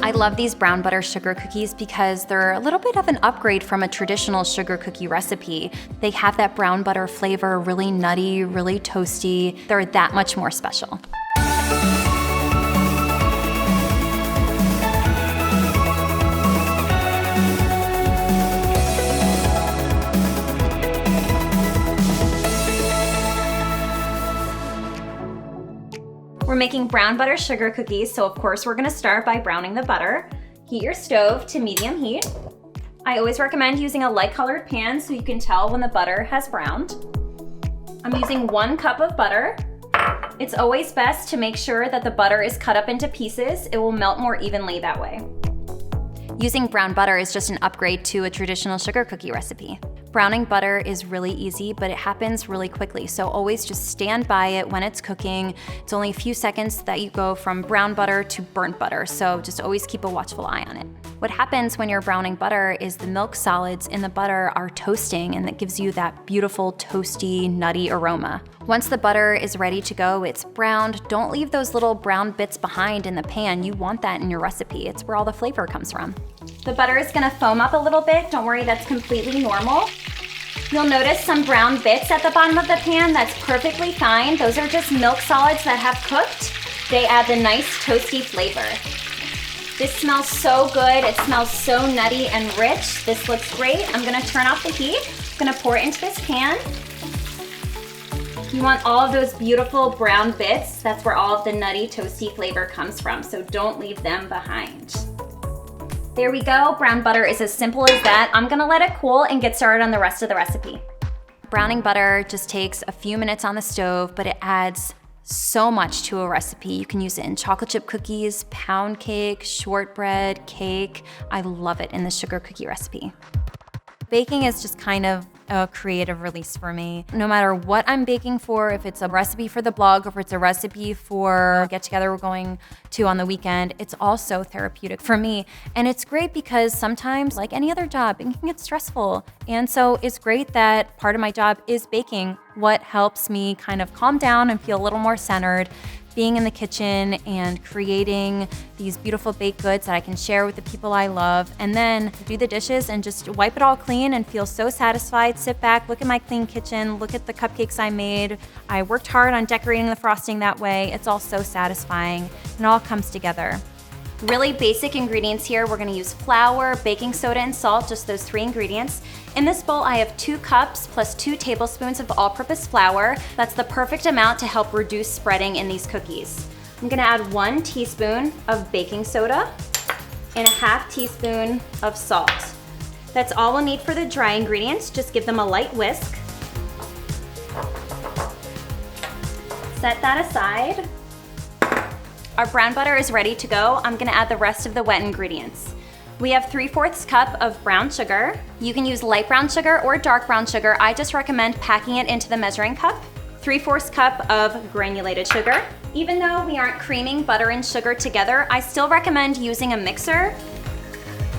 I love these brown butter sugar cookies because they're a little bit of an upgrade from a traditional sugar cookie recipe. They have that brown butter flavor, really nutty, really toasty. They're that much more special. We're making brown butter sugar cookies, so of course we're gonna start by browning the butter. Heat your stove to medium heat. I always recommend using a light colored pan so you can tell when the butter has browned. I'm using 1 cup of butter. It's always best to make sure that the butter is cut up into pieces. It will melt more evenly that way. Using brown butter is just an upgrade to a traditional sugar cookie recipe. Browning butter is really easy, but it happens really quickly, so always just stand by it when it's cooking. It's only a few seconds that you go from brown butter to burnt butter, so just always keep a watchful eye on it. What happens when you're browning butter is the milk solids in the butter are toasting, and that gives you that beautiful toasty, nutty aroma. Once the butter is ready to go, it's browned. Don't leave those little brown bits behind in the pan. You want that in your recipe. It's where all the flavor comes from. The butter is gonna foam up a little bit. Don't worry, that's completely normal. You'll notice some brown bits at the bottom of the pan. That's perfectly fine. Those are just milk solids that have cooked. They add the nice toasty flavor. This smells so good. It smells so nutty and rich. This looks great. I'm gonna turn off the heat. I'm gonna pour it into this pan. You want all of those beautiful brown bits. That's where all of the nutty, toasty flavor comes from, so don't leave them behind. There we go. Brown butter is as simple as that. I'm gonna let it cool and get started on the rest of the recipe. Browning butter just takes a few minutes on the stove, but it adds so much to a recipe. You can use it in chocolate chip cookies, pound cake, shortbread, cake. I love it in the sugar cookie recipe. Baking is just kind of a creative release for me. No matter what I'm baking for, if it's a recipe for the blog or if it's a recipe for a get-together we're going to on the weekend, it's also therapeutic for me. And it's great because sometimes, like any other job, it can get stressful. And so it's great that part of my job is baking. What helps me kind of calm down and feel a little more centered, being in the kitchen and creating these beautiful baked goods that I can share with the people I love, and then do the dishes and just wipe it all clean and feel so satisfied. Sit back, look at my clean kitchen, look at the cupcakes I made. I worked hard on decorating the frosting that way. It's all so satisfying, and it all comes together. Really basic ingredients here. We're gonna use flour, baking soda, and salt, just those 3 ingredients. In this bowl, I have 2 cups plus 2 tablespoons of all-purpose flour. That's the perfect amount to help reduce spreading in these cookies. I'm gonna add 1 teaspoon of baking soda and a half teaspoon of salt. That's all we'll need for the dry ingredients. Just give them a light whisk. Set that aside. Our brown butter is ready to go. I'm gonna add the rest of the wet ingredients. We have 3/4 cup of brown sugar. You can use light brown sugar or dark brown sugar. I just recommend packing it into the measuring cup. 3/4 cup of granulated sugar. Even though we aren't creaming butter and sugar together, I still recommend using a mixer.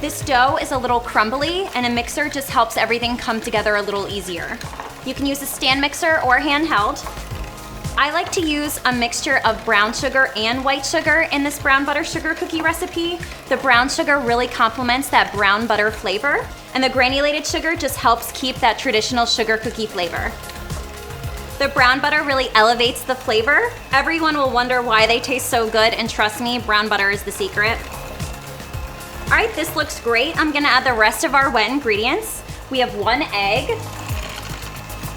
This dough is a little crumbly, and a mixer just helps everything come together a little easier. You can use a stand mixer or handheld. I like to use a mixture of brown sugar and white sugar in this brown butter sugar cookie recipe. The brown sugar really complements that brown butter flavor, and the granulated sugar just helps keep that traditional sugar cookie flavor. The brown butter really elevates the flavor. Everyone will wonder why they taste so good, and trust me, brown butter is the secret. All right, this looks great. I'm gonna add the rest of our wet ingredients. We have 1 egg.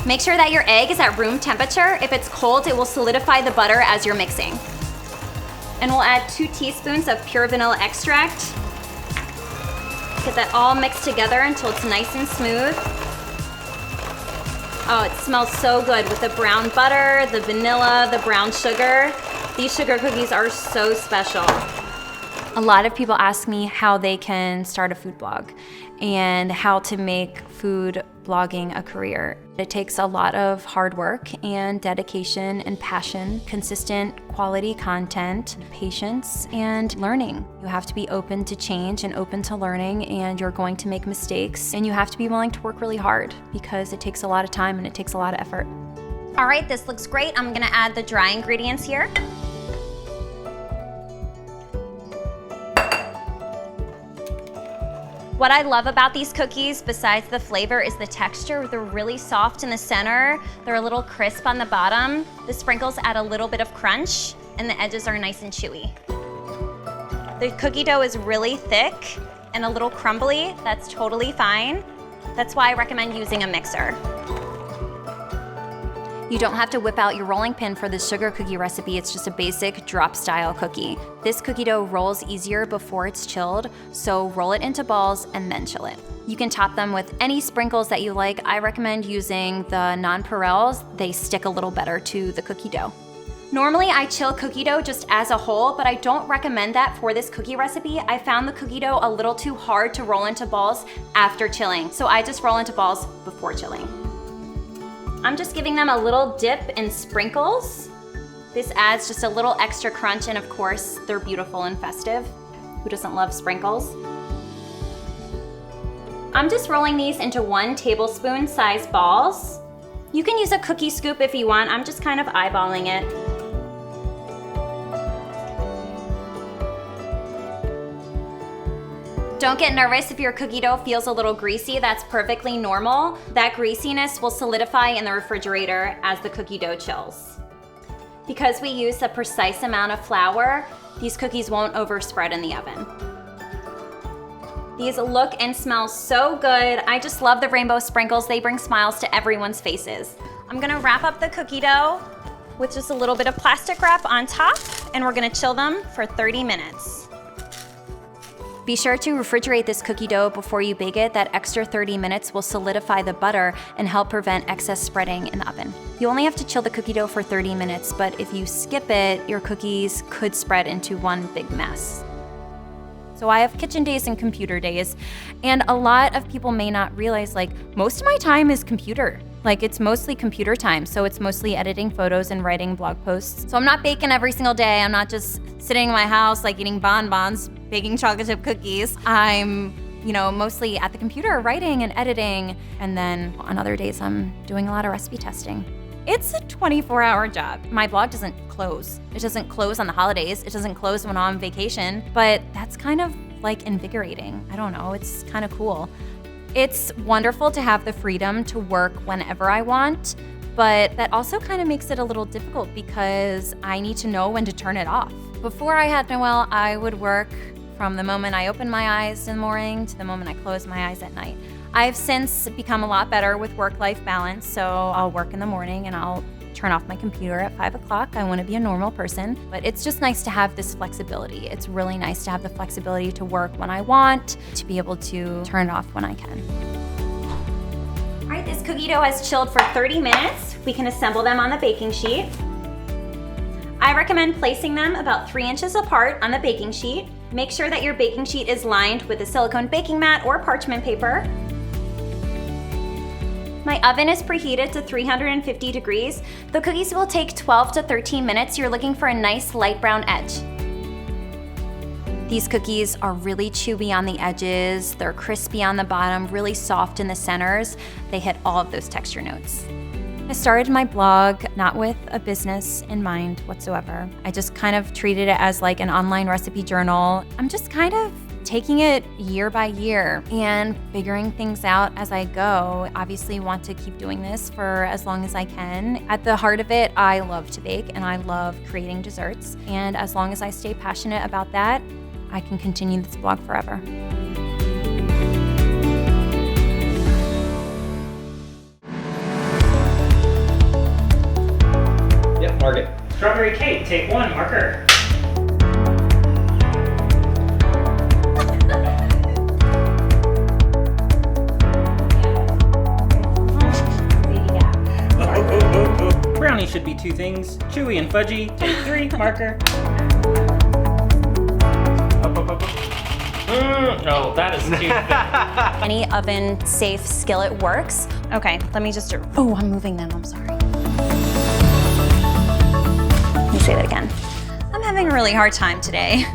Make sure that your egg is at room temperature. If it's cold, it will solidify the butter as you're mixing. And we'll add 2 teaspoons of pure vanilla extract. Get that all mixed together until it's nice and smooth. Oh, it smells so good with the brown butter, the vanilla, the brown sugar. These sugar cookies are so special. A lot of people ask me how they can start a food blog and how to make food blogging a career. It takes a lot of hard work and dedication and passion, consistent quality content, patience, and learning. You have to be open to change and open to learning, and you're going to make mistakes, and you have to be willing to work really hard because it takes a lot of time and it takes a lot of effort. All right, this looks great. I'm gonna add the dry ingredients here. What I love about these cookies, besides the flavor, is the texture. They're really soft in the center. They're a little crisp on the bottom. The sprinkles add a little bit of crunch, and the edges are nice and chewy. The cookie dough is really thick and a little crumbly. That's totally fine. That's why I recommend using a mixer. You don't have to whip out your rolling pin for this sugar cookie recipe. It's just a basic drop style cookie. This cookie dough rolls easier before it's chilled, so roll it into balls and then chill it. You can top them with any sprinkles that you like. I recommend using the nonpareils. They stick a little better to the cookie dough. Normally I chill cookie dough just as a whole, but I don't recommend that for this cookie recipe. I found the cookie dough a little too hard to roll into balls after chilling, so I just roll into balls before chilling. I'm just giving them a little dip in sprinkles. This adds just a little extra crunch, and of course, they're beautiful and festive. Who doesn't love sprinkles? I'm just rolling these into 1 tablespoon size balls. You can use a cookie scoop if you want. I'm just kind of eyeballing it. Don't get nervous if your cookie dough feels a little greasy. That's perfectly normal. That greasiness will solidify in the refrigerator as the cookie dough chills. Because we use a precise amount of flour, these cookies won't overspread in the oven. These look and smell so good. I just love the rainbow sprinkles. They bring smiles to everyone's faces. I'm gonna wrap up the cookie dough with just a little bit of plastic wrap on top, and we're gonna chill them for 30 minutes. Be sure to refrigerate this cookie dough before you bake it. That extra 30 minutes will solidify the butter and help prevent excess spreading in the oven. You only have to chill the cookie dough for 30 minutes, but if you skip it, your cookies could spread into one big mess. So I have kitchen days and computer days, and a lot of people may not realize, like, most of my time is computer. Like, it's mostly computer time, so it's mostly editing photos and writing blog posts. So I'm not baking every single day. I'm not just sitting in my house, like, eating bonbons, baking chocolate chip cookies. I'm, mostly at the computer writing and editing, and then on other days I'm doing a lot of recipe testing. It's a 24-hour job. My blog doesn't close. It doesn't close on the holidays. It doesn't close when I'm on vacation, but that's kind of like invigorating. I don't know, it's kind of cool. It's wonderful to have the freedom to work whenever I want, but that also kind of makes it a little difficult because I need to know when to turn it off. Before I had Noelle, I would work from the moment I open my eyes in the morning to the moment I close my eyes at night. I've since become a lot better with work-life balance, so I'll work in the morning and I'll turn off my computer at 5 o'clock. I want to be a normal person, but it's just nice to have this flexibility. It's really nice to have the flexibility to work when I want, to be able to turn it off when I can. All right, this cookie dough has chilled for 30 minutes. We can assemble them on the baking sheet. I recommend placing them about 3 inches apart on the baking sheet. Make sure that your baking sheet is lined with a silicone baking mat or parchment paper. My oven is preheated to 350 degrees. The cookies will take 12 to 13 minutes. You're looking for a nice light brown edge. These cookies are really chewy on the edges. They're crispy on the bottom, really soft in the centers. They hit all of those texture notes. I started my blog not with a business in mind whatsoever. I just kind of treated it as like an online recipe journal. I'm just kind of taking it year by year and figuring things out as I go. Obviously want to keep doing this for as long as I can. At the heart of it, I love to bake and I love creating desserts. And as long as I stay passionate about that, I can continue this blog forever. Yep, mark it. Strawberry cake, take 1, marker. Brownie should be 2 things, chewy and fudgy. Take 3, marker. Oh, that is too thick. Any oven safe skillet works. Okay, let me just, oh, I'm moving them, I'm sorry. Let me say that again. I'm having a really hard time today.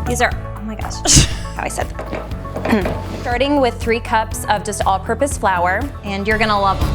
These are, oh my gosh, how I said that. Starting with 3 cups of just all-purpose flour, and you're gonna love them.